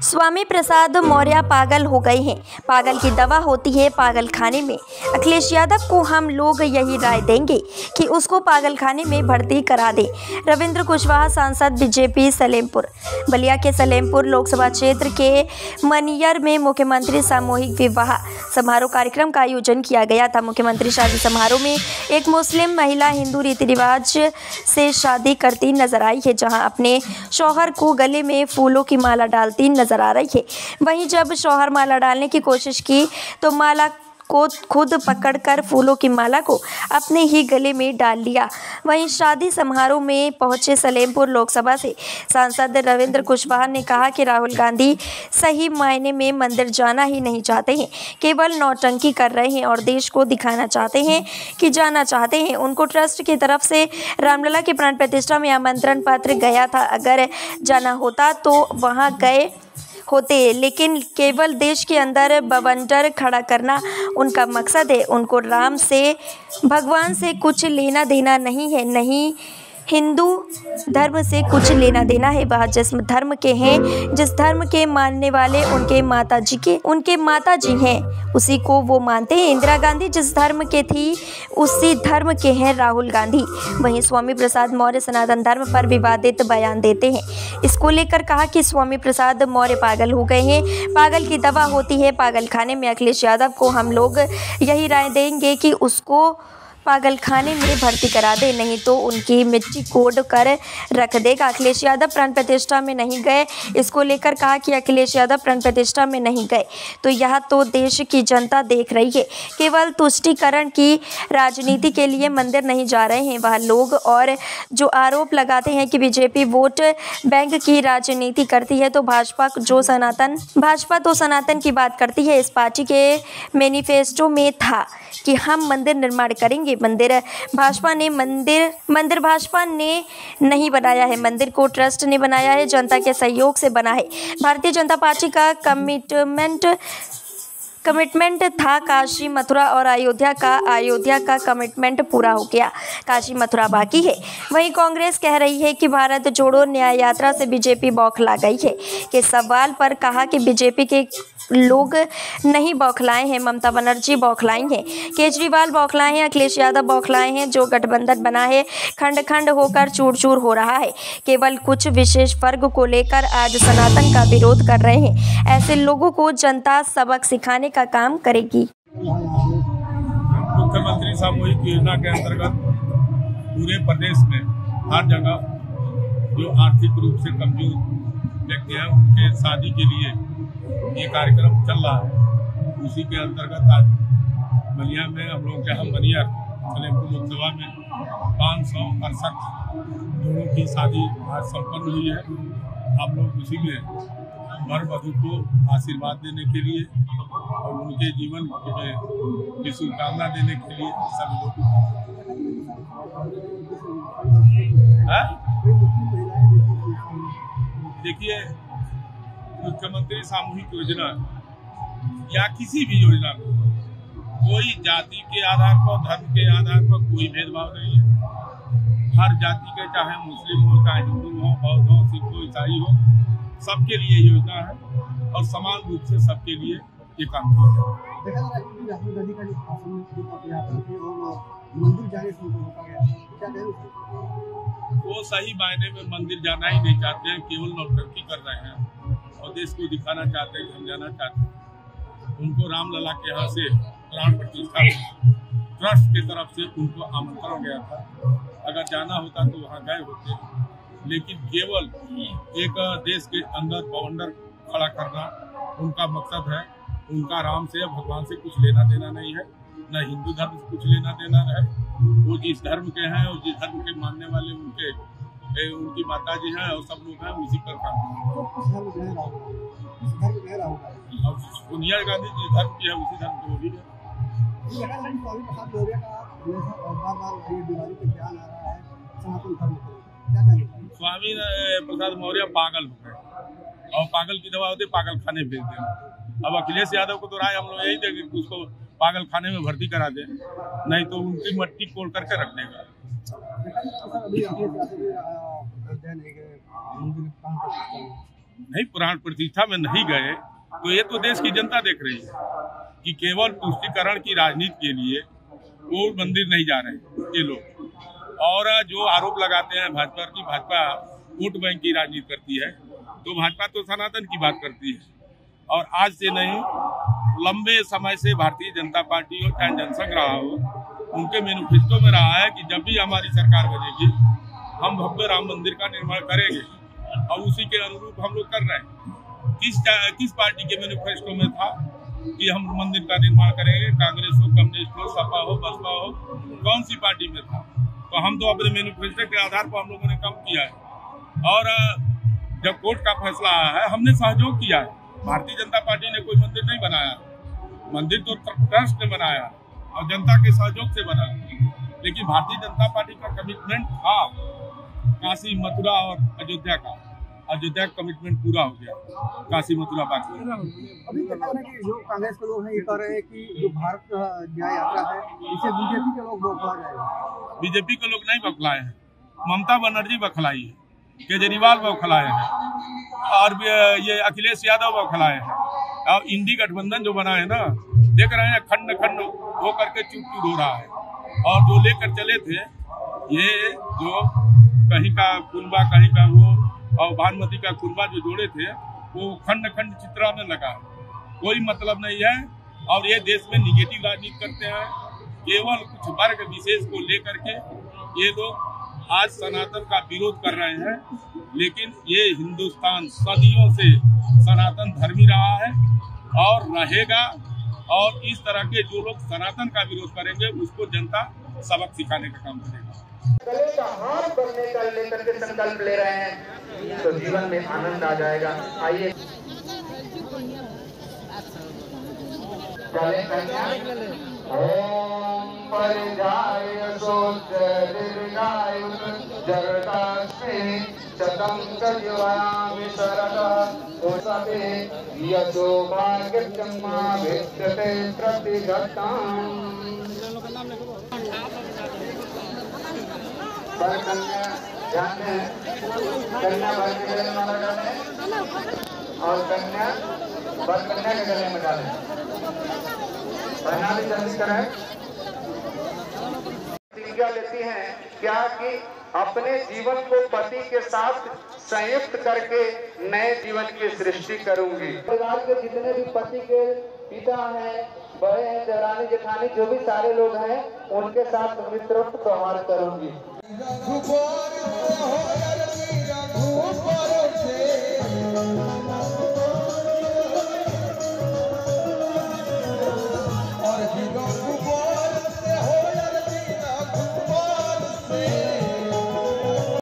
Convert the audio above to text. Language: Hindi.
स्वामी प्रसाद मौर्य पागल हो गए हैं। पागल की दवा होती है पागल खाने में। अखिलेश यादव को हम लोग यही राय देंगे कि उसको पागल खाने में भर्ती करा दें। रविंद्र कुशवाहा सांसद बीजेपी सलेमपुर। बलिया के सलेमपुर लोकसभा क्षेत्र के मनियर में मुख्यमंत्री सामूहिक विवाह समारोह कार्यक्रम का आयोजन किया गया था। मुख्यमंत्री शादी समारोह में एक मुस्लिम महिला हिंदू रीति रिवाज से शादी करती नजर आई है, जहां अपने शौहर को गले में फूलों की माला डालती नजर आ रही है। वहीं जब शौहर माला डालने की कोशिश की तो माला को खुद पकड़कर फूलों की माला को अपने ही गले में डाल लिया। वहीं शादी समारोह में पहुंचे सलेमपुर लोकसभा से सांसद रविंद्र कुशवाहा ने कहा कि राहुल गांधी सही मायने में मंदिर जाना ही नहीं चाहते हैं, केवल नौटंकी कर रहे हैं और देश को दिखाना चाहते हैं कि जाना चाहते हैं। उनको ट्रस्ट की तरफ से रामलला की प्राण प्रतिष्ठा में आमंत्रण पत्र गया था। अगर जाना होता तो वहां गए होते, लेकिन केवल देश के अंदर बवंडर खड़ा करना उनका मकसद है। उनको राम से, भगवान से कुछ लेना देना नहीं है, नहीं हिंदू धर्म से कुछ लेना देना है। वह जिस धर्म के हैं, जिस धर्म के मानने वाले उनके माता जी हैं, उसी को वो मानते हैं। इंदिरा गांधी जिस धर्म के थी उसी धर्म के हैं राहुल गांधी। वहीं स्वामी प्रसाद मौर्य सनातन धर्म पर विवादित बयान देते हैं। इसको लेकर कहा कि स्वामी प्रसाद मौर्य पागल हो गए हैं। पागल की दवा होती है पागल खाने में। अखिलेश यादव को हम लोग यही राय देंगे कि उसको पागल खाने में भर्ती करा दे, नहीं तो उनकी मिट्टी कोड कर रख देगा। अखिलेश यादव प्राण प्रतिष्ठा में नहीं गए। इसको लेकर कहा कि अखिलेश यादव प्राण प्रतिष्ठा में नहीं गए तो यह तो देश की जनता देख रही है। केवल तुष्टीकरण की राजनीति के लिए मंदिर नहीं जा रहे हैं वह लोग। और जो आरोप लगाते हैं कि बीजेपी वोट बैंक की राजनीति करती है तो भाजपा तो सनातन की बात करती है। इस पार्टी के मैनिफेस्टो में था कि हम मंदिर निर्माण करेंगे। मंदिर भाजपा ने नहीं बनाया है, मंदिर को ट्रस्ट ने बनाया है, जनता के सहयोग से बना है। भारतीय जनता पार्टी का कमिटमेंट था काशी मथुरा और अयोध्या का कमिटमेंट पूरा हो गया, काशी मथुरा बाकी है। वहीं कांग्रेस कह रही है कि भारत जोड़ो न्याय यात्रा से बीजेपी बौखला गई है। के सवाल पर कहा कि बीजेपी के लोग नहीं बौखलाए हैं, ममता बनर्जी बौखलाई हैं, केजरीवाल बौखलाए हैं, अखिलेश यादव बौखलाए हैं। जो गठबंधन बना है खंड खंड होकर चूर चूर हो रहा है। केवल कुछ विशेष वर्ग को लेकर आज सनातन का विरोध कर रहे हैं। ऐसे लोगों को जनता सबक सिखाने का काम करेगी। मुख्यमंत्री सामूहिक योजना के अंतर्गत पूरे प्रदेश में हर जगह जो आर्थिक रूप से कमजोर व्यक्ति हैं उनके शादी के लिए ये कार्यक्रम चल रहा है। उसी के अंतर्गत आज बलिया में हम लोग के मनियर सलेमपुर लोकसभा में 568 जोड़ों की शादी आज संपन्न हुई है। हम लोग उसी में वर वधू को आशीर्वाद देने के लिए और उनके जीवन में की शुभकामना देने के लिए सभी लोग देखिए, मुख्यमंत्री सामूहिक योजना या किसी भी योजना में कोई जाति के आधार पर, धर्म के आधार पर कोई भेदभाव नहीं है। हर जाति के, चाहे मुस्लिम हो, चाहे हिंदू हो, बौद्ध हो, सिख हो, ईसाई हो, सबके लिए योजना है और समान रूप से सबके लिए ये काम किया जाए। वो सही मायने में मंदिर जाना ही नहीं चाहते हैं, केवल नौटंकी कर रहे हैं और देश को दिखाना चाहते हैं, समझाना चाहते हैं। उनको रामलला के यहाँ से प्राण प्रतिष्ठा ट्रस्ट की तरफ से उनको आमंत्रण गया था। अगर जाना होता तो वहाँ गए होते, लेकिन केवल एक देश के अंदर बवंडर खड़ा करना उनका मकसद है। उनका राम से, भगवान से कुछ लेना देना नहीं है, न हिंदू धर्म से कुछ लेना देना है। वो जिस धर्म के हैं और जिस धर्म के मानने वाले उनकी माता जी हैं और सब लोग हैं, उसी पर काम और सोनिया गांधी जिस धर्म की है उसी धर्म की वो भी है। स्वामी प्रसाद मौर्य पागल हो गए और पागल की दवा होती पागल खाने भेज देना। अब अखिलेश यादव को तो राय हम लोग यही देंगे कि उसको पागल खाने में भर्ती करा दे, नहीं तो उनकी मट्टी कोड़ करके रख देगा। नहीं, प्राण प्रतिष्ठा में नहीं गए तो ये तो देश की जनता देख रही है कि केवल तुष्टीकरण की राजनीति के लिए वो मंदिर नहीं जा रहे ये लोग। और जो आरोप लगाते हैं भाजपा की, भाजपा वोट बैंक की राजनीति करती है, तो भाजपा तो सनातन की बात करती है। और आज से नहीं, लंबे समय से भारतीय जनता पार्टी हो चाहे जनसंघ रहा हो, उनके मैनिफेस्टो में रहा है कि जब भी हमारी सरकार बनेगी हम भव्य राम मंदिर का निर्माण करेंगे, और उसी के अनुरूप हम लोग कर रहे हैं। किस पार्टी के मैनिफेस्टो में था कि हम मंदिर का निर्माण करेंगे? कांग्रेस हो, कम्युनिस्ट हो, सपा हो, बसपा हो, कौन सी पार्टी में था? तो हम तो अपने मैनिफेस्टो के आधार पर हम लोगों ने काम किया है। और जब कोर्ट का फैसला आया है, हमने सहयोग किया है। भारतीय जनता पार्टी ने कोई मंदिर नहीं बनाया, मंदिर तो ट्रस्ट ने बनाया और जनता के सहयोग से बनाया। लेकिन भारतीय जनता पार्टी का कमिटमेंट था काशी, मथुरा और अयोध्या का। अयोध्या का कमिटमेंट पूरा हो गया, काशी मथुरा बाकी। अभी देखा है कि जो कांग्रेस के लोग हैं ये कह रहे हैं कि जो भारत न्याय यात्रा है इसे बीजेपी के लोग बौखला जाएगा। बीजेपी के लोग नहीं बौखलाए हैं, ममता बनर्जी बौखलाई है, केजरीवाल बौखलाए हैं और ये अखिलेश यादव बौखलाए हैं। और इंडी गठबंधन जो बना है ना, देख रहे हैं खंड खंड हो करके चूट हो रहा है। और जो लेकर चले थे ये जो कहीं का कुनबा कहीं का वो और भानुमति का कुनबा जो जोड़े थे वो खंड खंड चित्रा में लगा, कोई मतलब नहीं है। और ये देश में निगेटिव राजनीति करते हैं, केवल कुछ वर्ग विशेष को लेकर के ये लोग आज सनातन का विरोध कर रहे हैं। लेकिन ये हिंदुस्तान सदियों से सनातन धर्मी रहा है और रहेगा। और इस तरह के जो लोग सनातन का विरोध करेंगे उसको जनता सबक सिखाने का काम करेगा। गले का हार बनने का लेकर के संकल्प ले रहे हैं तो जीवन में आनंद आ जाएगा। आइए ओम परिजाय सोचर्गाय जरदास्मि शतं कलिवामि शरद ओसते यतो भाग्यम्मा विद्यते प्रतिगताम्। कन्या ध्यान है, कन्या वर के गले में माला डालें और कन्या वर कन्या के गले में डालें। पहना भी जल्दी करें। प्रतिज्ञा लेती हैं क्या कि अपने जीवन को पति के साथ संयुक्त करके नए जीवन की सृष्टि करूंगी। परिवार के जितने भी पति के पिता हैं, बड़े हैं, देवरानी जेठानी जो भी सारे लोग हैं उनके साथ मित्रत्व व्यवहार करूंगी।